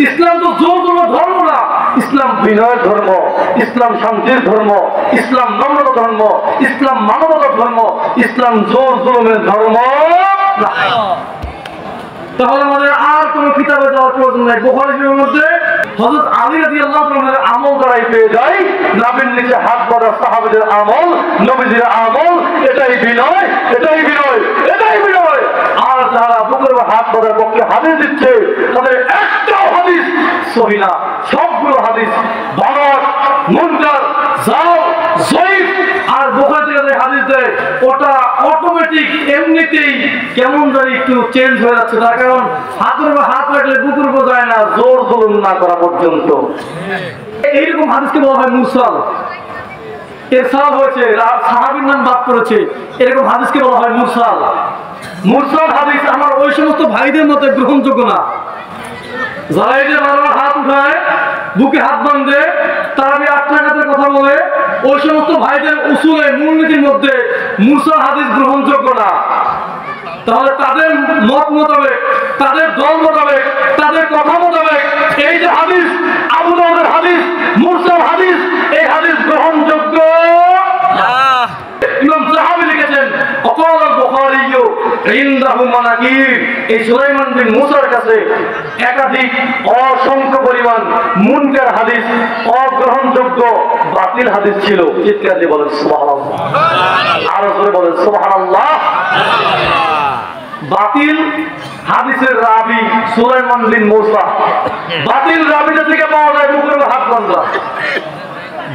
ইসলাম তো জোর কোনো ধর্ম না, ইসলাম বিনয়ের ধর্ম, ইসলাম শান্তির ধর্ম, ইসলাম নম্রতা ধর্ম, ইসলাম মানবতার ধর্ম, ইসলাম জোর জুলুমের ধর্ম না। তাহলে আমাদের আর কোন কিতাবে যাওয়ার প্রয়োজন নাই। বুখারী শরীফের মধ্যে হযরত আলী রাদিয়াল্লাহু তাআলার আমল দ্বারাই পেয়ে যায়, নাভির নিচে হাত বাঁধা সাহাবীদের আমল, নবীজির আমল, এটাই বিনয়, এটাই বিনয়, এটাই বিনয়। আর যারা বুকের হাত বাঁধার পক্ষে হাদিস দিচ্ছে তাদের একটাও হাদিস সহিহ না, সবগুলো হাদিস বানাত, মুনকার, জাল, যঈফ। আর বুখারী থেকে যে হাদিস দেয় ওটা অটোমেটিক এমনিতেই কেমন জানি একটু চেঞ্জ হয়ে যাচ্ছে, তার কারণ হাতের উপর হাত রাখলে বুকের উপর যায় না জোর জুলুম না করা পর্যন্ত। এইরকম হাদিসকে বলা হয় মুরসাল। ইরসাল হয়েছে, সাহাবীর নাম বাদ পড়েছে, এরকম হাদিসকে বলা হয় মুরসাল। মুরসাল হাদিস আমার ওই সমস্ত ভাইদের মতে গ্রহণযোগ্য না যারা এই যে বারবার হাত উঠায়, বুকে হাত বাঁধে, তারাবি 8 রাকাতের কথা বলে, ওই সমস্ত ভাইদের উসুলে মূলনীতির মধ্যে মুরসাল হাদিস গ্রহণযোগ্য না। তাহলে তাদের মত মোতাবেক, তাদের দল মোতাবেক, তাদের কথা মোতাবেক এই যে হাদিস, আবু দাউদের হাদিস, মুরসাল হাদিস, এই হাদিস গ্রহণযোগ্য না। ইমাম যাহাবী লিখেছেন অকাল বুখারী ইনদাহু মানাকির, এই সুলাইমান বিন মুসার কাছে একাধিক অসংখ্য পরিমাণ মুনকার হাদিস, অগ্রহণযোগ্য বাতিল হাদিস ছিল। চিৎকার দিয়ে বলেন সুবহানাল্লাহ, আরো জোরে বলেন সুবহানাল্লাহ। বাতিল হাদিসের রাবি সুলাইমান বিন মুসা, বাতিল রাবিদের থেকে পাওয়া যায় বুকের উপর হাত বাঁধা,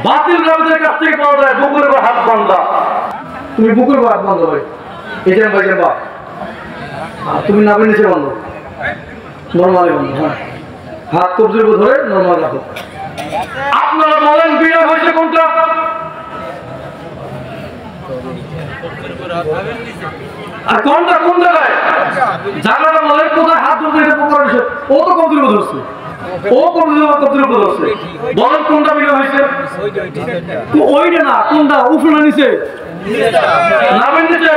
বাতিল রাবিদের কাছ থেকে পাওয়া যায় বুকের উপর হাত বাঁধা। তুমি বুকের উপর হাত বাঁধো ভাই, এই যে ভাই বা তুমি নামের নিচে বাঁধো, নরমালি বাঁধো, হ্যাঁ, হাত কবজির উপর ধরে নরমাল রাখো। আপনারা বলেন বিনয় হয়েছে কোনটা? আর কোনটা কোন জায়গায়? জায়গাটা বলেন কোথায় হাত ধরতে এটা প্রকার হয়েছে? ও তো কবজির উপর ধরছে, ও কবজির উপর ধরছে। বলেন কোনটা বিনয় হয়েছে? ওইটা না, কোনটা? উপরে না নিচে? নামের নিচে।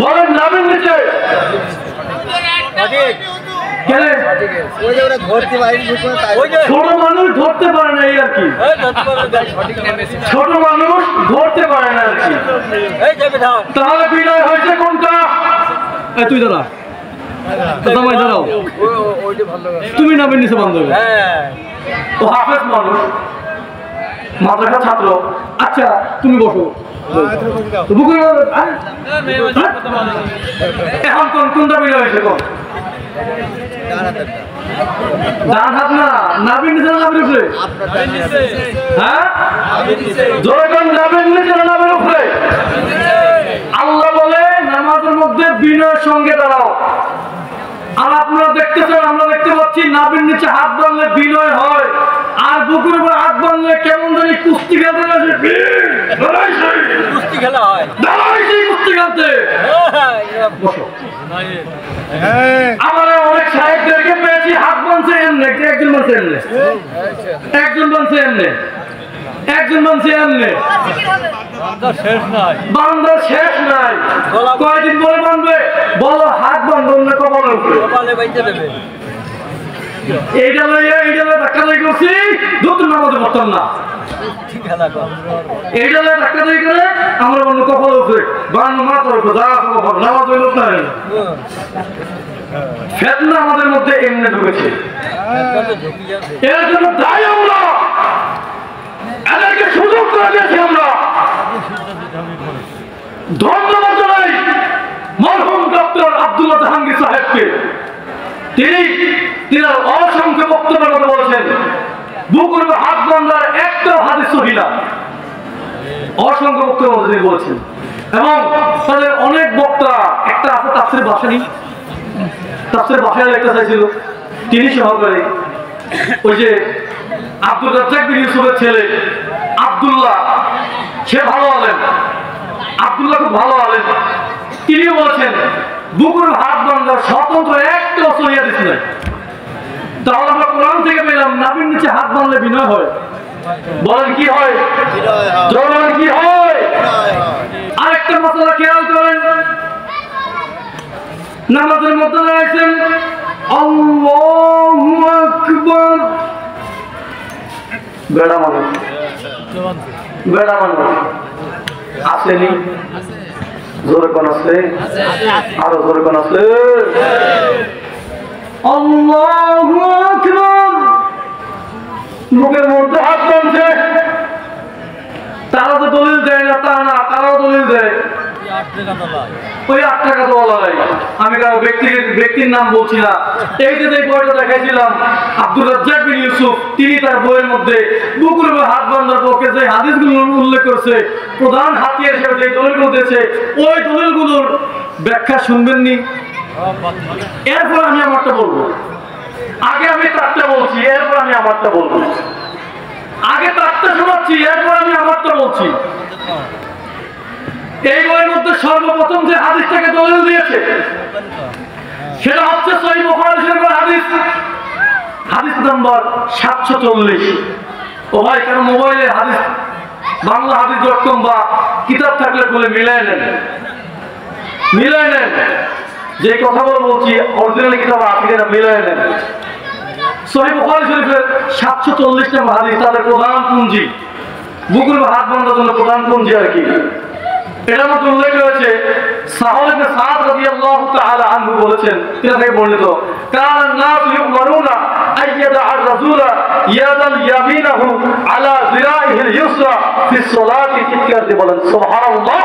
বলেন নামের নিচে। ছোট মানুষ ধরতে পারে না, এই আর কি, ছোট মানুষ ধরতে পারে না আর কি। তাহলে বিনয় হয়েছে কোনটা? তুই দাঁড়া, জামাই দাঁড়াও, তুমি নামের নিচে বান্ধব। ও হাফেজ মানুষ, মাদ্রাসা ছাত্র, আচ্ছা তুমি বসো। এখন কোনটা বিনয় হয়েছে? কোন ডান হাত না, নাভির নিচে না নাভির উপরে? হ্যাঁ, জোরে কোন নাভির নিচে না নাভির উপরে? আল্লাহ বলে নামাজের মধ্যে বিনয়ের সঙ্গে দাঁড়াও। আর আপনারা দেখতেছেন, আমরা দেখতে পাচ্ছি নাভির নিচে হাত বাঁধলে বিনয় হয়, আর বুকের উপর হাত বাঁধলে কেমন জানি কুস্তি খেলতে গেছে, কুস্তি খেলা হয়, কুস্তি খেলতে। আমার অনেক সাহেবদেরকে পেয়েছি হাত বাঁধছে এমনি, একজন বাঁধছে এমনি, একজন বাঁধছে এমনি, একজন বাঁধছে এমনি, বান্ধা শেষ নাই। কয়দিন পরে বাঁধবে? বলো হাত বাঁধব না কপালের উপরে, এইটা লইয়া এইটা ধাক্কা দিয়ে করছি, দুটো নামাজে পড়তাম না, এইটা লইয়া ধাক্কা দিয়ে করে আমরা বলবো কপালের উপরে, বানানো মাথার উপরে, যা কপাল নামাজ হইল না। ফেতনা আমাদের মধ্যে এমনি ঢুকেছে, এর জন্য দায়ী আমরা, এদেরকে সুযোগ করে দিয়েছি আমরা। ধন্যবাদ জানাই মরহুম ডক্টর আব্দুল্লাহ জাহাঙ্গীর সাহেবকে, তিনি অসংখ্য বক্তব্যের কথা বলেছেন। বুকের উপর হাত বাঁধার একটা হাদিস সহিহ না, অসংখ্য বক্তব্য তিনি বলেছেন। এবং তাদের অনেক বক্তা, একটা আছে তাফসীর ভাসানী, তাফসীর ভাসানী একটা চাইছিল, তিনি সহকারী ওই যে আব্দুর রাজ্জাক বিন ইউসুফের ছেলে আব্দুল্লাহ, সে ভালো আলেম, আব্দুল্লাহ খুব ভালো আলেম, তিনি বলেছেন বুকের হাত বাঁধার স্বতন্ত্র একটা সহিহ হাদিস নাই। তাহলে আমরা কোরআন থেকে পেলাম নাভির নিচে হাত বাঁধলে বিনয় হয়। বলেন কি হয়? বলেন কি হয়? আরেকটা মাসআলা খেয়াল করেন, নামাজের মধ্যে আছেন আল্লাহু আকবার বেড়া মানুষ বেড়া মানুষ আসেনি জোরে কোন আছে আরো জোরে কোন আছে আল্লাহু আকবার মুখের মধ্যে হাত বাঁধছে তারা তো দলিল দেয় না তা না তারাও দলিল দেয় ওই 8 টাকা তো বলাই আমি কারো ব্যক্তির নাম বলছি না এই যে বইটা দেখাইছিলাম আব্দুর রাজ্জাক বিন ইউসুফ তিনি তার বইয়ের মধ্যে বুকের উপর হাত বাঁধার পক্ষে যে হাদিসগুলো উল্লেখ করছে প্রধান হাতিয়ার হিসেবে যে দলিলগুলো দিয়েছে ওই দলিলগুলোর ব্যাখ্যা শুনবেননি এরপর আমি আমারটা বলবো আগে আমি তারটা বলছি এরপর আমি আমারটা বলবো আগে তারটা শোনাচ্ছি এরপর আমি আমারটা বলছি এই বইয়ের মধ্যে সর্বপ্রথম যে হাদিসটাকে দলিল দিয়েছে সেটা হচ্ছে সহিহ বুখারী শরীফের হাদিস নাম্বার 740 ও ভাই কারণ মোবাইলে হাদিস বাংলা হাদিস.com বা কিতাব থাকলে বলে মিলাই নেন যে কথাগুলো বলছি অরিজিনাল কিতাব আছে কিনা মিলাই নেন সহিহ বুখারী শরীফের 740 নম্বর হাদিস তাদের প্রধান পুঁজি বুকের হাত বাঁধার জন্য প্রধান পুঁজি আর কি এটার মধ্যে উল্লেখ রয়েছে সাহল ইবনে সাদ রাদিয়াল্লাহু তাআলা আনহু বলেছেন তিনি থেকে বর্ণিত কান নাস ইউমারুনা আইয়াদা আর-রাসূল ইয়াদাল ইয়ামিনাহু আলা যিরাইহিল ইউসরা ফি সলাতি চিৎকার বলেন সুবহানাল্লাহ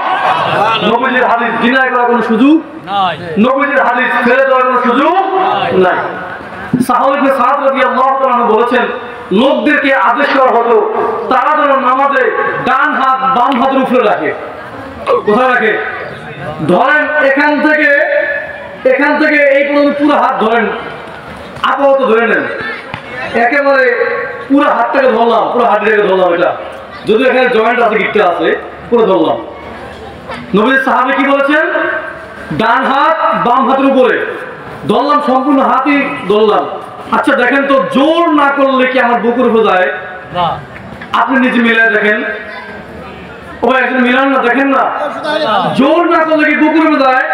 নবীজির হাদিস ডিনাই করার কোনো সুযোগ নাই নবীজির হাদিস ফেলে দেওয়ার কোনো সুযোগ নাই সাহল ইবনে সাদ রাদিয়াল্লাহু তাআলা আনহু বলেছেন লোকদেরকে আদেশ করা হতো তারা যেন নামাজে ডান হাত বাম হাতের উপরে রাখে কোথায় রাখে ধরেন এখান থেকে এই পর্যন্ত পুরো হাত ধরেন আপাতত ধরে নেন একেবারে পুরো হাতটাকে ধরলাম পুরো হাতটাকে ধরলাম এটা যদি এখানে জয়েন্ট আছে গিটটা আছে পুরো ধরলাম নবীর সাহাবী কি বলেছেন ডান হাত বাম হাতের উপরে ধরলাম সম্পূর্ণ হাতই ধরলাম আচ্ছা দেখেন তো জোর না করলে কি আমার বুকের উপর যায় না আপনি নিজে মিলে দেখেন ও একজন মিলান না দেখেন না জোর না করলে কি বুকের উপরে যায়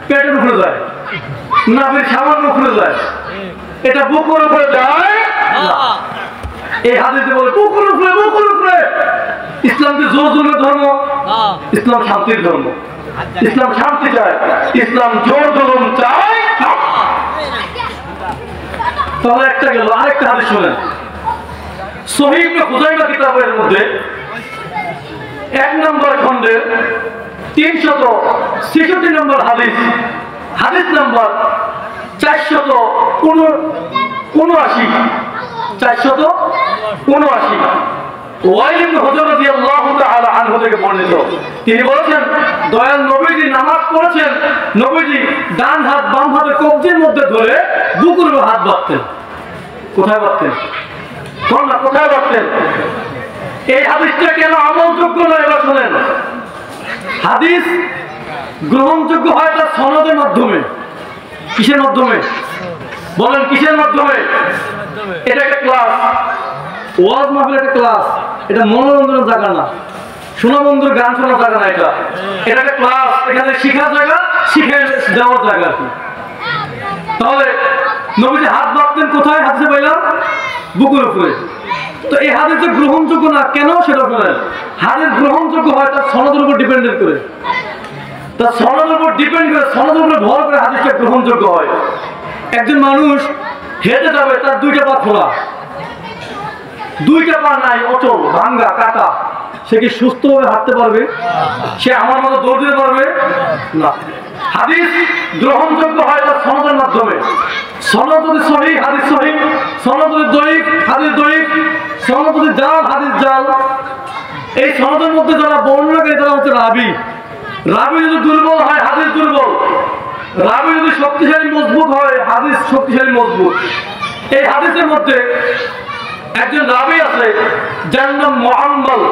পেটের উপরে যায় না ফের সামান্য উপরে যায় এটা বুকের উপরে যায় না এই হাদিসে বলে বুকের উপরে ইসলাম কি জোর জুলুমের ধর্ম ইসলাম শান্তির ধর্ম ইসলাম শান্তি চায় ইসলাম জোর জুলুম চায় তাহলে একটা গেল আরেকটা হাদিস শুনেন সহিহ ইবনে খুজাইমা কিতাবের মধ্যে 1 নম্বর খণ্ডের 366 নম্বর হাদিস নাম্বার 479 ওয়াইল ইবনে হুজর রাদিয়াল্লাহু তাআলা আনহু থেকে বর্ণিত তিনি বলেছেন দয়াল নবীজি নামাজ পড়েছেন নবীজি ডান হাত বাম হাতের কবজির মধ্যে ধরে বুকের উপর হাত বাঁধতেন কোথায় বাঁধতেন কোথায় বাঁধতেন এই হাদিসটা কেন আমলযোগ্য নয় এবার শুনেন হাদিস গ্রহণযোগ্য হয় তার সনদের মাধ্যমে কিসের মাধ্যমে বলেন কিসের মাধ্যমে এটা একটা ক্লাস ওয়াজ মাহফিল একটা ক্লাস এটা মনোরঞ্জনের জায়গা না শোনা বন্ধুর গান শোনার জায়গা না এটা একটা ক্লাস এখানে শিখার জায়গা শিখে দেওয়ার জায়গা আর কি তাহলে নবীজি হাত বাঁধতেন কোথায় হাদিসে পাইলাম বুকের উপরে তো এই হাদিস গ্রহণযোগ্য না কেন সেটা বলেন হাদিস গ্রহণযোগ্য হয় তার সনদের উপর ডিপেন্ডেন্ট করে তার সনদের উপর ডিপেন্ড করে সনদের উপর ভর করে হাদিসটা গ্রহণযোগ্য হয় একজন মানুষ হেঁটে যাবে তার 2টা পা খোলা 2টা পা নাই অচল ভাঙ্গা কাটা সে কি সুস্থভাবে হাঁটতে পারবে সে আমার মতো দৌড় দিতে পারবে না হাদিস গ্রহণযোগ্য হয় তার সনদের মাধ্যমে সনদ যদি সহিহ হাদিস সহিহ সনদ যদি দঈফ হাদিস দঈফ সনদ যদি জাল হাদিস জাল এই সনদের মধ্যে যারা বর্ণনাকারী তারা হচ্ছে রাবী যদি দুর্বল হয় হাদিস দুর্বল রাবী যদি শক্তিশালী মজবুত হয় হাদিস শক্তিশালী মজবুত এই হাদিসের মধ্যে একজন রাবী আছে যার নাম মুআম্মাল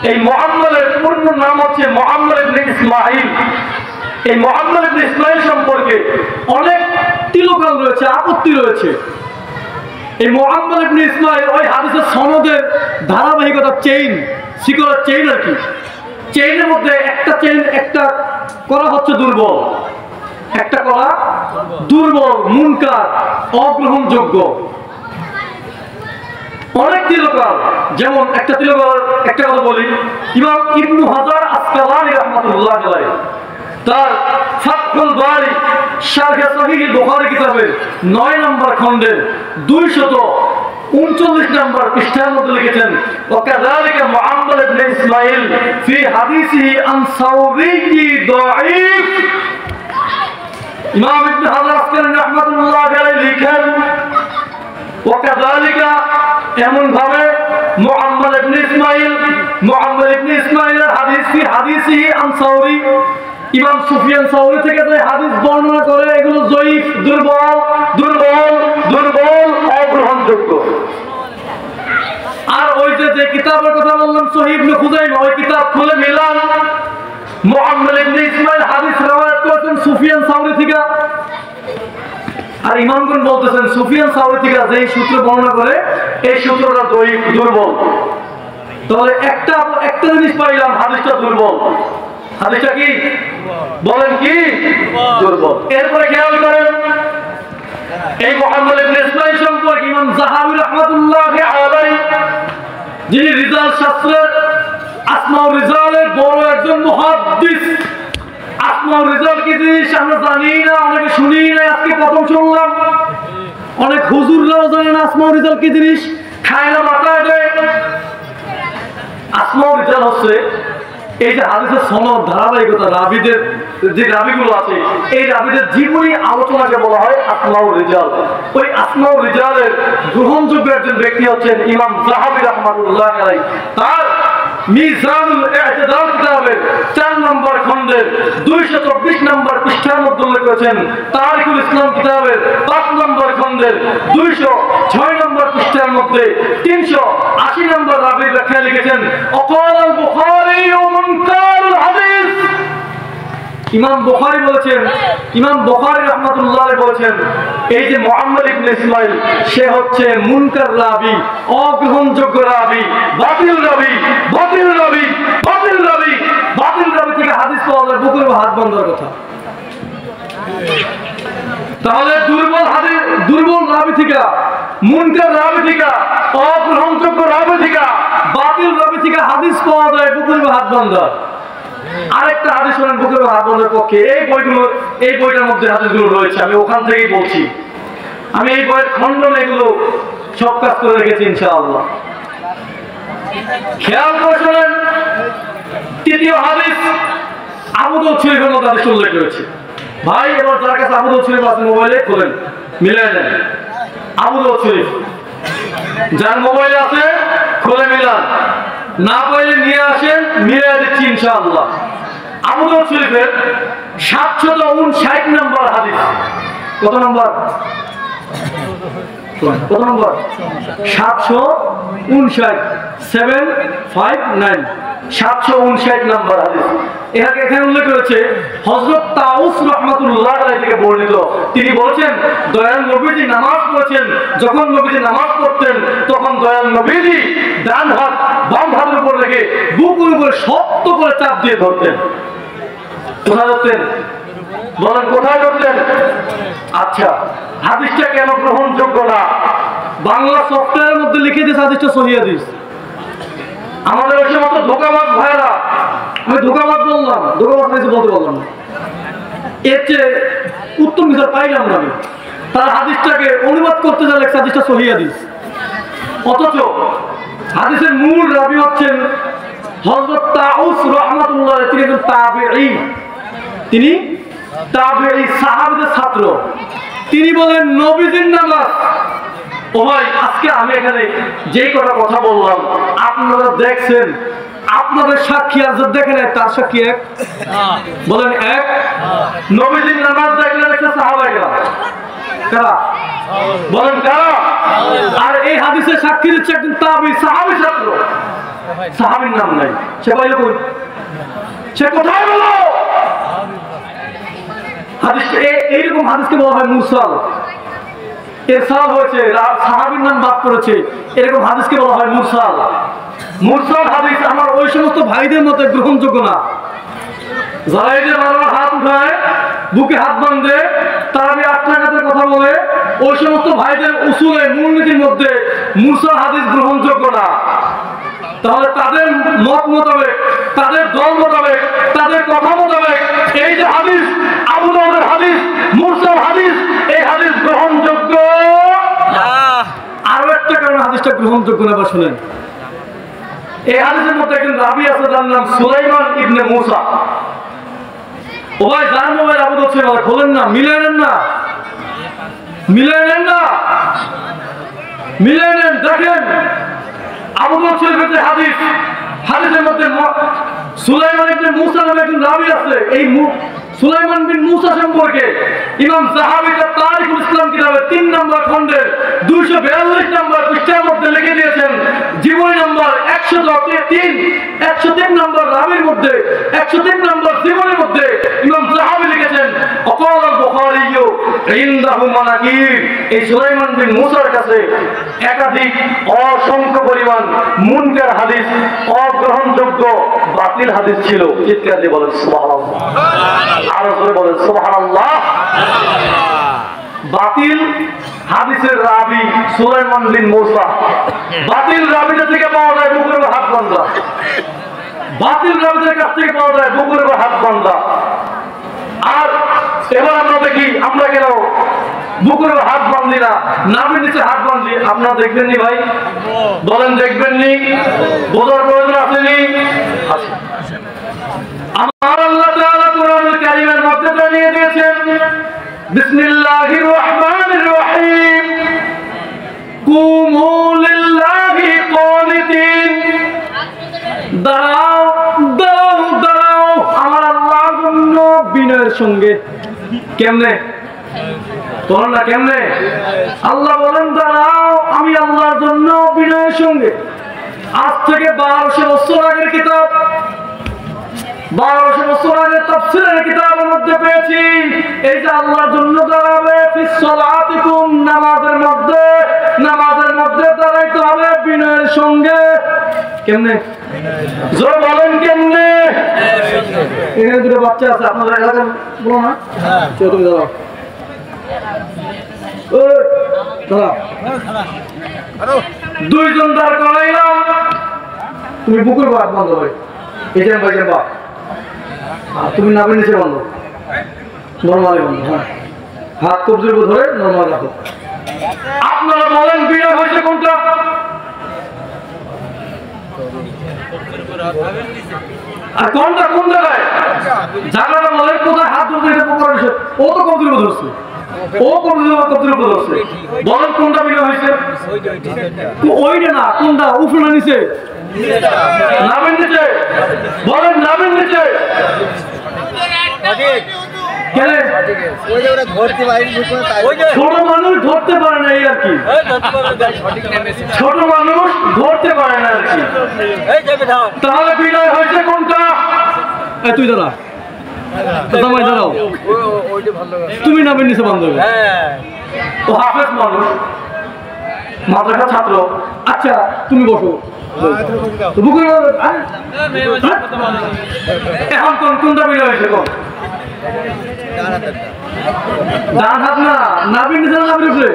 এই মুআম্মালের পূর্ণ নাম হচ্ছে মুআম্মাল ইবনে ইসমাঈল এই মুআম্মাল ইবনে ইসমাঈল সম্পর্কে অনেক তিলকাল রয়েছে আপত্তি রয়েছে এই মুআম্মাল ইবনে ইসমাঈল ওই হাদিসের সনদের ধারাবাহিকতা শিকড়ের চেইন আর কি চেইনের মধ্যে একটা করা হচ্ছে দুর্বল একটা করা দুর্বল মুনকার অগ্রহণযোগ্য অনেক তিলকার, যেমন একটা তিলকার একটা কথা বলি, ইমাম ইবনু হাজার আসকালানি রাহমাতুল্লাহ আলাইহি তার ফাতহুল বারি শারহ সহিহ বুখারী কিতাবের 9 নম্বর খণ্ডের 239 নম্বর পৃষ্ঠার মধ্যে লিখেছেন, ওয়াকাযালিকা মুআম্মার ইবনে ইসমাঈল ফি হাদিসিহি আন সাওরি দাঈফ। ইমাম ইবনে হাজার আসকালানি রাহমাতুল্লাহ আলাইহি লিখেন, ওয়াকাযালিকা এমন ভাবে মুআম্মার ইবনে ইসমাঈলের হাদিস ফি হাদিসিহি আন সাওরি, ইমাম সুফিয়ান সাওরি থেকে যে হাদিস বর্ণনা করে এগুলো জয়ীফ, দুর্বল দুর্বল দুর্বল অগ্রহণযোগ্য। আর ওই যে কিতাবের কথা বললাম সহিহ ইবনে খুজাইমা, ওই কিতাব খুলে মিলান, মুআম্মার ইবনে ইসমাঈল হাদিস রওয়ায়াত করেছেন সুফিয়ান সাওরি থেকে। আর ইমামগণ বলতেছেন সুফিয়ান সাওরি থেকে যে সূত্র বর্ণনা করে এই সূত্রটা জয়ীফ, দুর্বল। তাহলে একটা জিনিস পাইলাম, হাদিসটা দুর্বল। হাদিসটা কি বলেন, কি দুর্বল। এরপরে খেয়াল করেন এই মুহাম্মদ ইবনে ইসমাঈল সম্পর্কে ইমাম যাহাবী রাহমাতুল্লাহি আলাইহি, যিনি রিজাল শাস্ত্রের আসমাউর রিজালের বড় একজন মুহাদ্দিস। আসমাউর রিজাল কি জিনিস আমরা জানি না, অনেকে শুনি না, আজকে প্রথম শুনলাম। অনেক হুজুররাও জানে না আসমাউর রিজাল কি জিনিস, খায় না মাথায় দেয়। আসমাউর রিজাল হচ্ছে এই যে হাদিসের সনদ, ধারাবাহিকতা, রাবীদের যে রাবীগুলো আছে, এই রাবীদের জীবনী আলোচনাকে বলা হয় আসমাউর রিজাল। ওই আসমাউর রিজালের গ্রহণযোগ্য একজন ব্যক্তি হচ্ছেন ইমাম যাহাবী রাহমাতুল্লাহ আলাইহি। তার মিজানুল ইতিদাল কিতাবের 4 নম্বর খণ্ডের 224 নম্বর পৃষ্ঠার মধ্যে উল্লেখ করেছেন, তারিকুল ইসলাম কিতাবের 5 নম্বর খণ্ডের 206 নম্বর পৃষ্ঠার মধ্যে 380 নম্বর রাবীর ব্যাখ্যা লিখেছেন, অকাল আল বুখারী ও মুনকারুল হাদিস। ইমাম বুখারী বলেছেন, ইমাম বুখারী রাহমাতুল্লাহ আলাইহি বলেছেন, এই যে মুহাম্মদ ইবনে ইসমাঈল সে হচ্ছে মুনকার রাবী, অগ্রহণযোগ্য রাবী, বাতিল রাবী, বাতিল রাবী, বাতিল রাবী। বাতিল রাবী থেকে হাদিস পাওয়া যায় বুকের হাত বন্ধার কথা। তাহলে দুর্বল হাদিস, দুর্বল রাবী থেকে, মুনকার রাবী থেকে, অগ্রহণযোগ্য রাবী থেকে, বাতিল রাবী থেকে হাদিস পাওয়া যায় বুকের হাত বন্ধা। আরেকটা হাদিস শোনেন বুকের হাত বন্ধের পক্ষে, এই বইটার মধ্যে হাদিসগুলো রয়েছে, আমি ওখান থেকেই বলছি। আমি এই বইয়ের খণ্ডন এগুলো সব কাজ করে রেখেছি ইনশাআল্লাহ। খেয়াল করে শোনেন, তৃতীয় হাদিস আবু দাউদ শরীফের মধ্যে হাদিস উল্লেখ করেছে। ভাই এবার যার কাছে আবু দাউদ শরীফ আছে মোবাইলে খোলেন, মিলাই দেন। আবু দাউদ শরীফ যার মোবাইলে আছে খুলে মিলান, না পাইলে নিয়ে আসেন, মিলাই দিচ্ছি ইনশাআল্লাহ। আবু দাউদ শরীফের 759 নম্বর হাদিস। কত নম্বর? কত নম্বর? 759, 759, 759 নম্বর হাদিস। এখানে উল্লেখ করেছে হযরত তাউস রাহমাতুল্লাহ আলাইহি থেকে বর্ণিত, তিনি বলেছেন দয়াল নবীজি নামাজ পড়েছেন, যখন নবীজি নামাজ পড়তেন তখন দয়াল নবীজি ডান হাত বাম হাতের উপর রেখে বুকের উপর শক্ত করে চাপ দিয়ে ধরতেন। কোথায় ধরতেন বলেন, কোথায় ধরতেন? আচ্ছা, হাদিসটা কেন গ্রহণযোগ্য না? বাংলা সফটওয়্যারের মধ্যে লিখে দিয়েছে হাদিসটা সহিহ হাদিস। আমাদের ওই সমস্ত ধোঁকাবাজ ভাইরা, আমি ধোঁকাবাজ বললাম, ধোঁকাবাজ হয়েছে বলতে পারলাম না, এর চেয়ে উত্তম বিচার পাইলাম না আমি। তার হাদিসটাকে অনুবাদ করতে যা লেখছে হাদিসটা সহিহ হাদিস, অথচ হাদিসের মূল রাবী হচ্ছেন হযরত তাউস রাহমাতুল্লাহ আলাইহি। তিনি একজন তাবেঈ, তিনি তাবেঈ, সাহাবীদের ছাত্র। তিনি বলেন নবীজির নামাজ, ও ভাই আজকে আমি এখানে যেই কথা বললাম আপনারা দেখছেন, আপনাদের সাক্ষী আর দেখেন তার সাক্ষী এক, বলেন এক। নবীজির নামাজ দেখলেন একটা সাহাবাইরা, কারা বলেন কারা? আর এই হাদিসের সাক্ষী দিচ্ছে একজন তাবেঈ, সাহাবী ছাত্র। সাহাবীর নাম নাই, সে পাইল কই? সে কোথায় গেল? হাদিস এইরকম হাদিসকে বলা হয় মুরসাল। ইরসাল হয়েছে, সাহাবীর নাম বাদ করেছে, এরকম হাদিসকে বলা হয় মুরসাল। মুরসাল হাদিস আমার ওই সমস্ত ভাইদের মতে গ্রহণযোগ্য না। যারা এই যে বারবার হাত উঠায়, বুকে হাত বাঁধে, তারা আমি আটটাঘাতের কথা বলে, ওই সমস্ত ভাইদের উসুলে মূলনীতির মধ্যে মুসার হাদিস গ্রহণযোগ্য না, তাহলে তাদের মত মোতাবেক, তাদের দল মোতাবেক, তাদের কথা মোতাবেক এই যে হাদিস, আবু দাউদের হাদিস, মুসার হাদিস, এই হাদিস গ্রহণযোগ্য। আরো একটা কারণে হাদিসটা গ্রহণযোগ্য না, শুনেন। এই হাদিসের মধ্যে একজন রাবি আছে, যার নাম সুলাইমান ইবনে মুসা। ও ভাই, যার মোবাইল আবু দাউদ ছিল, খোলেন না, মিলে নেন না, মিলে নেন না, মিলে নেন। দেখেন আবু দাউদ শরীফের হাদিস, হাদিসের মধ্যে সুলাইমান ইবনে মুসা নামে একজন রাবী আছে। এই সুলাইমান বিন মুসা সম্পর্কে ইমাম যাহাবী তার তারিখুল ইসলাম কিতাবে 3 নম্বর খণ্ডের 242 নম্বর পৃষ্ঠার মধ্যে লিখে দিয়েছেন, জীবনী নম্বর 103 নম্বর রাবীর মধ্যে 103 নম্বর জীবনীর মধ্যে ইমাম যাহাবী লিখেছেন, অকাল আল বুখারী ইনদাহু মানাকির। এই সুলাইমান বিন মুসার কাছে একাধিক অসংখ্য পরিমাণ মুনকার হাদিস, অগ্রহণযোগ্য বাতিল হাদিস ছিল। চিৎকার দিয়ে বলেন সুবহানাল্লাহ, আরো জোরে বলেন সুবহানাল্লাহ। বাতিল হাদিসের রাবী সুলাইমান বিন মুসা। বাতিল রাবীদের থেকে পাওয়া যায় বুকের উপর হাত বাঁধা, বাতিল রাবীদের কাছ থেকে পাওয়া যায় বুকের উপর হাত বাঁধা। আর এবার আমরা দেখি, আমরা কেন বুকের উপর হাত বাঁধি না, নাভির নিচে হাত বাঁধি? আপনারা দেখবেন নি ভাই? বলেন দেখবেন নি? বোঝার প্রয়োজন আসেনি? আমার আল্লাহ তাআলা কোরআনুল কারীমের মধ্যে জানিয়ে দিয়েছেন, বিসমিল্লাহির রহমানির রহিম, কুমু লিল্লাহি কানিতিন। দাঁড়াও দাঁড়াও দাঁড়াও আমার আল্লাহর জন্য বিনয়ের সঙ্গে। কেমনে বলেন না, কেমনে? আল্লাহ বলেন দাঁড়াও আমি আল্লাহর জন্য বিনয়ের সঙ্গে। আজ থেকে 1200 বছর আগের কিতাব, 1200 বছর আগে তাফসীরের কিতাবের মধ্যে পেয়েছি, এই যে আল্লাহর জন্য দাঁড়াবে ফিস সালাতিকুম, নামাজের মধ্যে দাঁড়াইতে হবে বিনয়ের সঙ্গে। কেমনে জোরে বলেন, কেমনে? এখানে দুটো বাচ্চা আছে, আপনারা এলাকার বলো না? তুমি দাঁড়াও, দুইজন দাঁড় করাইলাম, তুমি বুকের বাদ বন্ধ হবে, এখানে বাইরে বা তুমি নামের নিচে বন্ধ, নর্মালি বন্ধ। হ্যাঁ, হাত কবজির উপর ধরে নর্মাল রাখো। আপনারা বলেন বিনয় হয়েছে কোনটা? আর কোনটা কোন জায়গায়? জায়গাটা বলেন কোথায় হাত ধরতে? ও তো কবজির উপর ধরছে, ও কবজির উপর ধরছে। বলেন কোনটা বিনয় হয়েছে? ওইটা না, কোনটা? উপরে না নিচে? নামের নিচে। বলেন নামের নিচে। ছোট মানুষ ধরতে পারে না, এই আর কি। ছোট মানুষ ধরতে পারে না আর কি। তাহলে বিনয় হয়েছে কোনটা? তুই দাঁড়া, দামাই দাঁড়াও, তুমি নামের নিচে বন্ধ হবে। ও হাফেজ মানুষ, মাদ্রাসা ছাত্র। আচ্ছা তুমি বসো। এখন কোনটা বিনয় হয়েছে? ডান হাত না, নাভির নিচে না নাভির উপরে?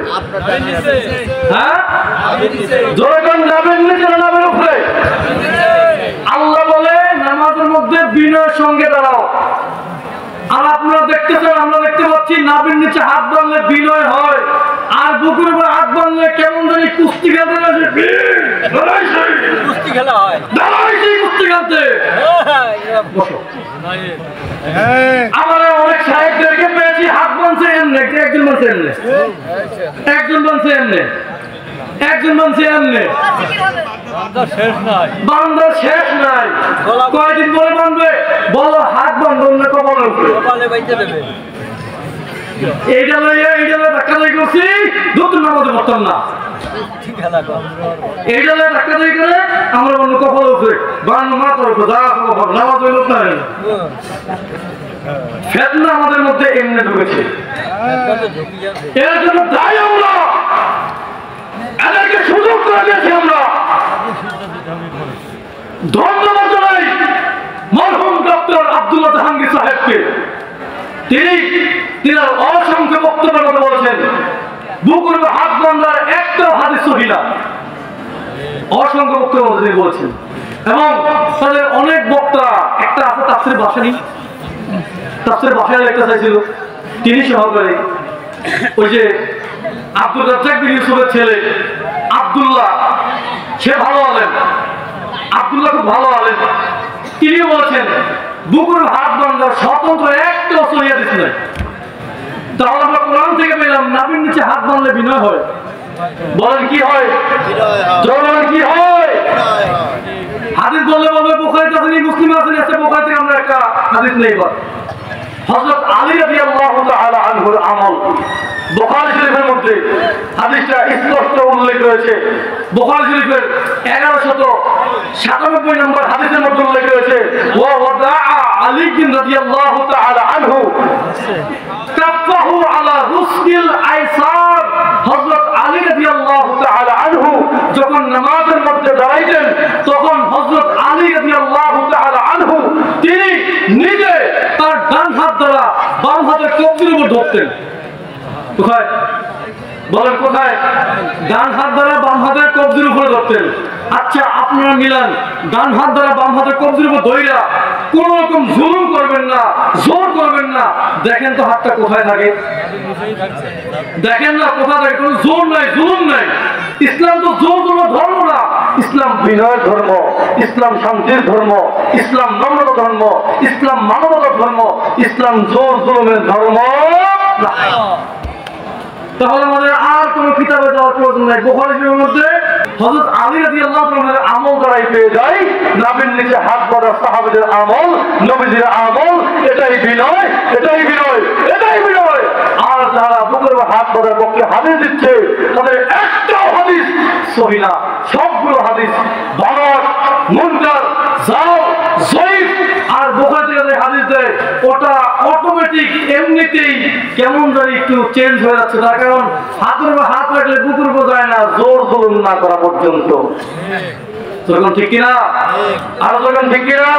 হ্যাঁ, জোরে কোন নাভির নিচে না নাভির উপরে? আল্লাহ বলে নামাজের মধ্যে বিনয়ের সঙ্গে দাঁড়াও। আর আপনারা দেখতেছেন, আমরা দেখতে পাচ্ছি নাভির নিচে হাত বাঁধলে বিনয় হয়, আর বুকের উপর হাত বাঁধলে কেমন জানি কুস্তি খেলতে গেছে, কুস্তি খেলা হয়, দাঁড়াইছি কুস্তি খেলতে। আমরা অনেক সাহেবদেরকে পেয়েছি হাত বাঁধছে এমনি, একজন বাঁধছে এমনি, একজন বাঁধছে এমনি, একজন বাঁধছে এমনি। বান্ধা শেষ নাই, কয়দিন পরে বাঁধবে? বলো হাত বাঁধব না কপালের উপরে? এইটা লইয়া ধাক্কা দিয়ে করছি, দুটো নামাজে পড়তাম না। এইটা লইয়া ধাক্কা দিয়ে করে আমরা বলবো কপালের উপরে, বাংলা মাথার উপরে, যা নামাজ হইল না। ফেতনা আমাদের মধ্যে এমনি ঢুকেছে। এর জন্য দায়ী আমরা, এদেরকে সুযোগ করে দিয়েছি আমরা। ধন্যবাদ জানাই মরহুম ডক্টর আব্দুল্লাহ জাহাঙ্গীর সাহেবকে। তিনি অসংখ্য বক্তব্যের কথা বলেছেন, বুকের উপর হাত বাঁধার একটাও হাদিস সহিহ না, অসংখ্য বক্তব্য তিনি বলছেন এবং তাদের অনেক বক্তা একটা আছে তাফসীরের ভাষানি তাফসীরের ভাষায় লেখা চাইছিল তিনি সহকারী ওই যে আব্দুর রাজ্জাক বিন ইউসুফের ছেলে আব্দুল্লাহ, সে ভালো আলেম, আব্দুল্লাহ খুব ভালো আলেম, তিনি বলছেন বুকুর হাত বান্ধার স্বতন্ত্র একটা সহিয়া দিস নাই। তাহলে আমরা কোরআন থেকে পেলাম নাভির নিচে হাত বাঁধলে বিনয় হয়। বলেন কি হয়? জনগণ কি হয়? হাদিস বললে বলবে বুখারীতে আছে, মুসলিমে আছে, বুখারী থেকে আমরা একটা হাদিস নেই। হযরত আলী রাদিয়াল্লাহু তাআলা আনহুর আমল বুখারী শরীফের মধ্যে হাদিসটা স্পষ্ট উল্লেখ রয়েছে। বুখারী শরীফের 1197 নম্বর হাদিসের মধ্যে উল্লেখ রয়েছে ওয়া ওয়াদাআ আলী রাদিয়াল্লাহু তাআলা আনহু কাফাহু আলা রুসকিল আইসার। হযরত আলী রাদিয়াল্লাহু তাআলা আনহু যখন নামাজের মধ্যে দাঁড়াইতেন তখন হযরত আলী রাদিয়াল্লাহু তাআলা আনহু তিনি নিজে তার ডান হাত দ্বারা বাম হাতের কবজির উপর ধরতেন। কোথায়? বলেন কোথায়? ডান হাত দ্বারা বাম হাতের কবজির উপরে ধরতেন। আচ্ছা আপনারা মিলান, ডান হাত দ্বারা বাম হাতের কবজির উপর ধইরা কোন রকম জুলুম করবেন না, জোর করবেন না। দেখেন তো হাতটা কোথায় থাকে, দেখেন না কোথায় থাকে, কোনো জোর নাই, জুলুম নাই। ইসলাম তো জোর কোনো ধর্ম না, ইসলাম বিনয়ের ধর্ম, ইসলাম শান্তির ধর্ম, ইসলাম নম্রতা ধর্ম, ইসলাম মানবতার ধর্ম, ইসলাম জোর জুলুমের ধর্ম না। তাহলে আমাদের আর কোনো কিতাবে যাওয়ার প্রয়োজন নাই। বুখারী শরীফের মধ্যে হযরত আলী রাদিয়াল্লাহু তাআলার আমল দ্বারাই পেয়ে যায় নাভির নিচে হাত বাঁধা সাহাবীদের আমল, নবীজির আমল। এটাই বিনয়, এটাই বিনয়, এটাই বিনয়। আর যারা বুকের হাত বাঁধার পক্ষে হাদিস দিচ্ছে তাদের একটাও হাদিস সহিহ না, সবগুলো হাদিস বানর, মুনকার, জাল, যঈফ। আর বুখারী থেকে হাদিস দেয় ওটা অটোমেটিক এমনিতেই কেমন জানি একটু চেঞ্জ হয়ে যাচ্ছে, তার কারণ হাতের উপর হাত রাখলে বুকুর উপর যায় না, জোর জুলুম না করা পর্যন্ত। ঠিক কিনা? আর ঠিক কিনা?